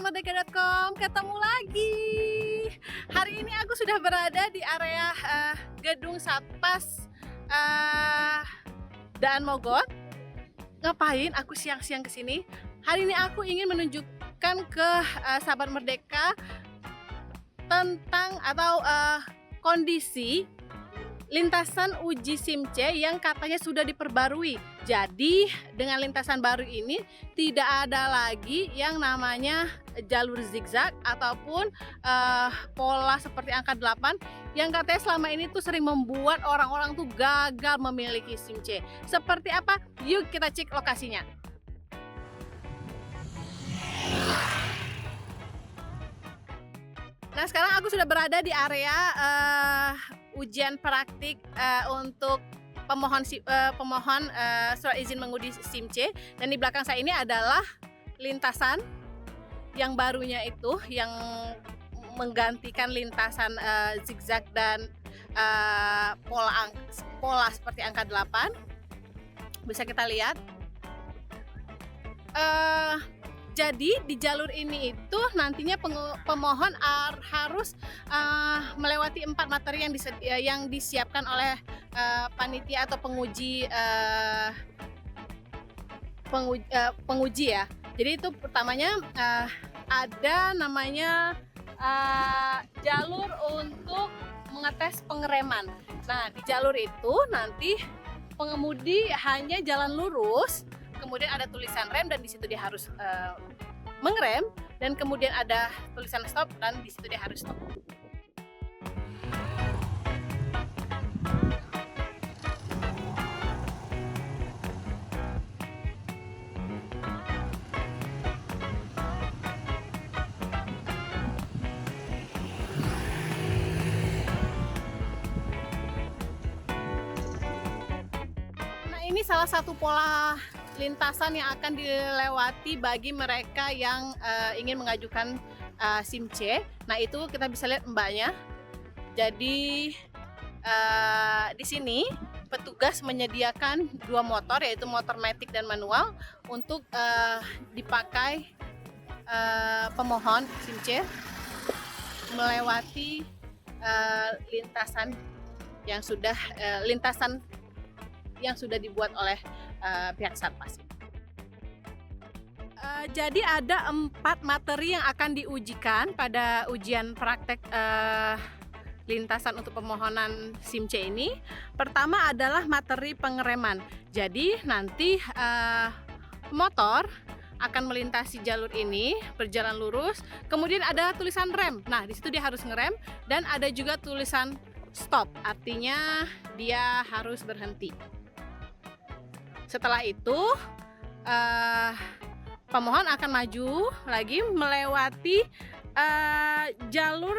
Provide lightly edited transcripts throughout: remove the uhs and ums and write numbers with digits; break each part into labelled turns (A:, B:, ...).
A: sahabat merdeka.com, ketemu lagi. Hari ini aku sudah berada di area gedung Satpas Daan Mogot. Ngapain aku siang-siang kesini? Hari ini aku ingin menunjukkan ke sahabat merdeka tentang atau kondisi lintasan uji SIM-C yang katanya sudah diperbarui. Jadi dengan lintasan baru ini tidak ada lagi yang namanya jalur zigzag ataupun pola seperti angka 8 yang katanya selama ini tuh sering membuat orang-orang tuh gagal memiliki SIM-C. Seperti apa? Yuk kita cek lokasinya. Nah, sekarang aku sudah berada di area ujian praktik untuk pemohon surat izin mengemudi SIM-C, dan di belakang saya ini adalah lintasan yang barunya itu yang menggantikan lintasan zigzag dan pola seperti angka 8. Bisa kita lihat. Jadi di jalur ini itu nantinya pemohon harus melewati 4 materi yang disiapkan oleh panitia atau penguji ya. Jadi itu pertamanya ada namanya jalur untuk mengetes pengereman. Nah, di jalur itu nanti pengemudi hanya jalan lurus, kemudian ada tulisan rem dan di situ dia harus mengerem, dan kemudian ada tulisan stop dan di situ dia harus stop. Nah, ini salah satu pola lintasan yang akan dilewati bagi mereka yang ingin mengajukan SIM-C. Nah, itu kita bisa lihat mbaknya. Jadi di sini petugas menyediakan 2 motor, yaitu motor matic dan manual, untuk dipakai pemohon SIM-C melewati lintasan yang sudah dibuat oleh pihak Satpas. Jadi ada 4 materi yang akan diujikan pada ujian praktek lintasan untuk pemohonan SIM-C ini. Pertama adalah materi pengereman. Jadi nanti motor akan melintasi jalur ini berjalan lurus, kemudian ada tulisan rem. Nah, di situ dia harus ngerem, dan ada juga tulisan stop, artinya dia harus berhenti. Setelah itu pemohon akan maju lagi melewati jalur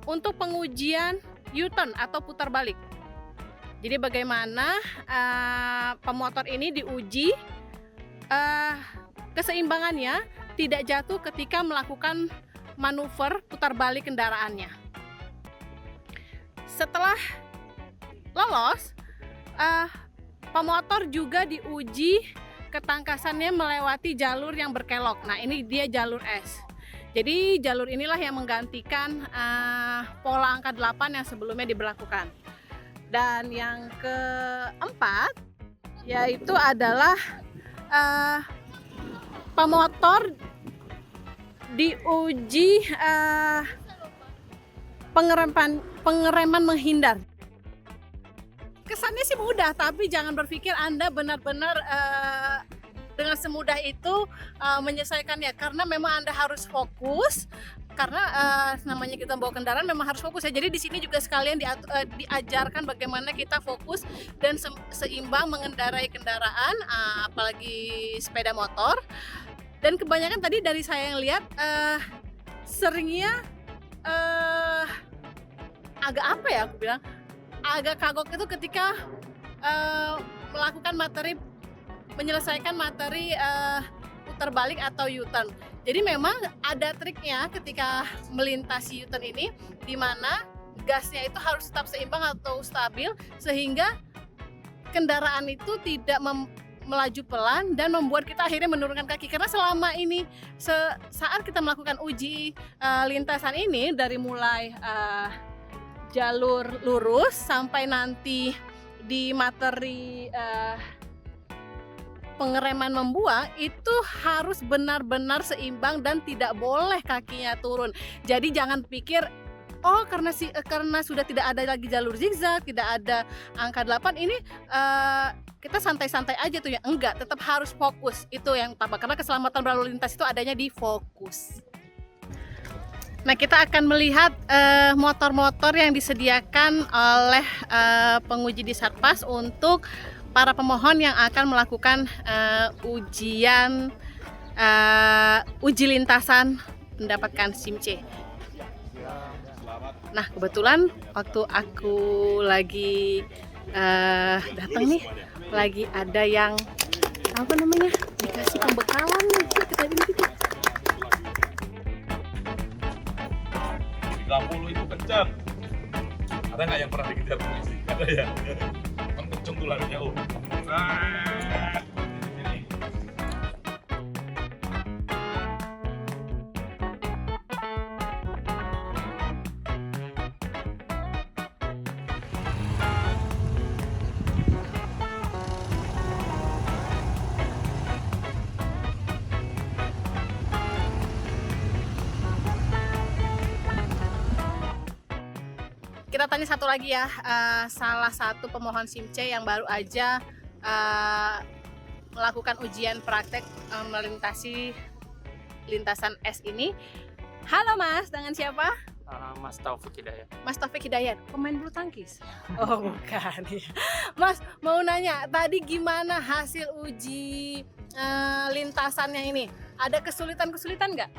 A: untuk pengujian U-turn atau putar balik. Jadi bagaimana pemotor ini diuji keseimbangannya tidak jatuh ketika melakukan manuver putar balik kendaraannya. Setelah lolos, pemotor juga diuji ketangkasannya melewati jalur yang berkelok. Nah, ini dia jalur S. Jadi jalur inilah yang menggantikan pola angka 8 yang sebelumnya diberlakukan. Dan yang keempat yaitu adalah pemotor diuji pengereman menghindar. Kesannya sih mudah, tapi jangan berpikir Anda benar-benar dengan semudah itu menyelesaikannya, karena memang Anda harus fokus, karena namanya kita bawa kendaraan memang harus fokus ya. Jadi di sini juga sekalian diajarkan bagaimana kita fokus dan seimbang mengendarai kendaraan, apalagi sepeda motor. Dan kebanyakan tadi dari saya yang lihat seringnya agak apa ya, aku bilang agak kagok itu ketika menyelesaikan materi putar balik atau U-turn. Jadi memang ada triknya ketika melintasi U-turn ini, di mana gasnya itu harus tetap seimbang atau stabil sehingga kendaraan itu tidak melaju pelan dan membuat kita akhirnya menurunkan kaki, karena selama ini saat kita melakukan uji lintasan ini dari mulai jalur lurus sampai nanti di materi pengereman membuang itu harus benar-benar seimbang dan tidak boleh kakinya turun. Jadi jangan pikir oh karena sudah tidak ada lagi jalur zigzag, tidak ada angka 8 ini kita santai-santai aja tuh ya. Enggak, tetap harus fokus. Itu yang utama, karena keselamatan berlalu lintas itu adanya di fokus. Nah, kita akan melihat motor-motor yang disediakan oleh penguji di Satpas untuk para pemohon yang akan melakukan uji lintasan mendapatkan SIM C. Nah, kebetulan waktu aku lagi datang nih, lagi ada yang apa namanya, dikasih pembekalan nih. Kita ini kita.
B: 30 itu kencang. Ada nggak yang pernah dikejar polisi? Ada ya? Kan kenceng tuh larinya. Ini.
A: Kita tanya satu lagi ya, salah satu pemohon SIM C yang baru aja melakukan ujian praktek melintasi lintasan S ini. Halo Mas, dengan siapa?
C: Mas Taufik Hidayat.
A: Mas Taufik Hidayat, pemain bulu tangkis? Oh bukan. Mas mau nanya, tadi gimana hasil uji lintasannya ini? Ada kesulitan-kesulitan nggak?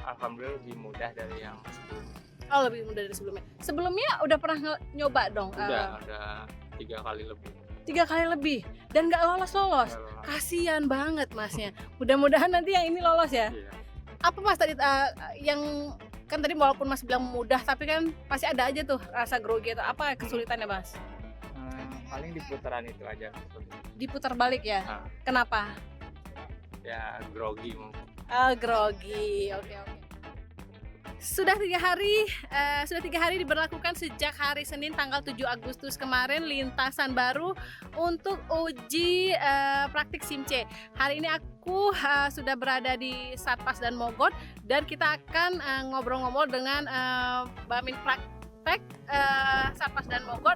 C: Alhamdulillah lebih mudah dari yang sebelumnya.
A: Oh lebih mudah dari sebelumnya. Sebelumnya udah pernah nyoba dong?
C: Udah 3 kali lebih.
A: 3 kali lebih dan nggak lolos. Kasian banget Masnya. Mudah-mudahan nanti yang ini lolos ya.
C: Iya.
A: Apa Mas tadi yang kan tadi walaupun Mas bilang mudah, tapi kan pasti ada aja tuh rasa grogi atau apa kesulitannya Mas?
C: Paling di putaran itu aja.
A: Diputar balik ya?
C: Nah,
A: Kenapa?
C: ya grogi mungkin.
A: Grogi. Oke. Sudah 3 hari diberlakukan sejak hari Senin tanggal 7 Agustus kemarin lintasan baru untuk uji praktik SIM C. Hari ini aku sudah berada di Satpas dan Mogot dan kita akan ngobrol-ngobrol dengan Bamin Praktek Satpas dan Mogot,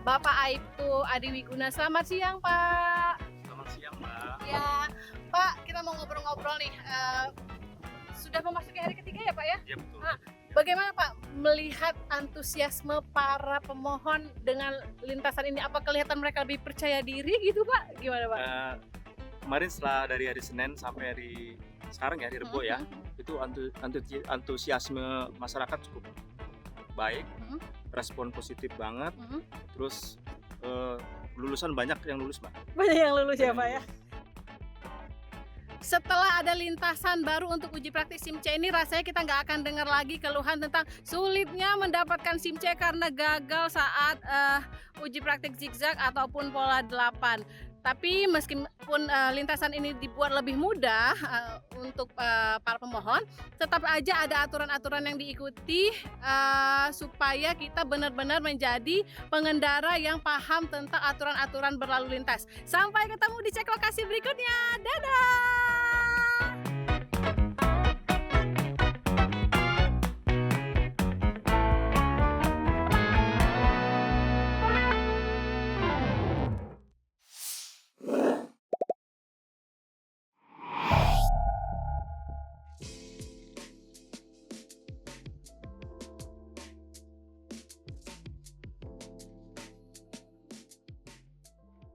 A: Bapak Aibtu Adi Wiguna. Selamat siang Pak.
C: Selamat siang Mbak.
A: Ya Pak, kita mau ngobrol-ngobrol nih. Sudah memasuki hari ketiga ya Pak ya?
C: Iya betul.
A: Nah, bagaimana Pak melihat antusiasme para pemohon dengan lintasan ini? Apa kelihatan mereka lebih percaya diri gitu Pak? Gimana Pak?
D: Kemarin setelah dari hari Senin sampai hari sekarang ya, hari Rebo ya, itu antusiasme masyarakat cukup baik, respon positif banget, terus lulusan banyak yang lulus Mbak.
A: Banyak yang lulus ya Pak ya? Setelah ada lintasan baru untuk uji praktik SIM C ini, rasanya kita nggak akan dengar lagi keluhan tentang sulitnya mendapatkan SIM C karena gagal saat uji praktik zigzag ataupun pola 8. Tapi meskipun lintasan ini dibuat lebih mudah untuk para pemohon, tetap aja ada aturan-aturan yang diikuti supaya kita benar-benar menjadi pengendara yang paham tentang aturan-aturan berlalu lintas. Sampai ketemu di cek lokasi berikutnya. Dadah!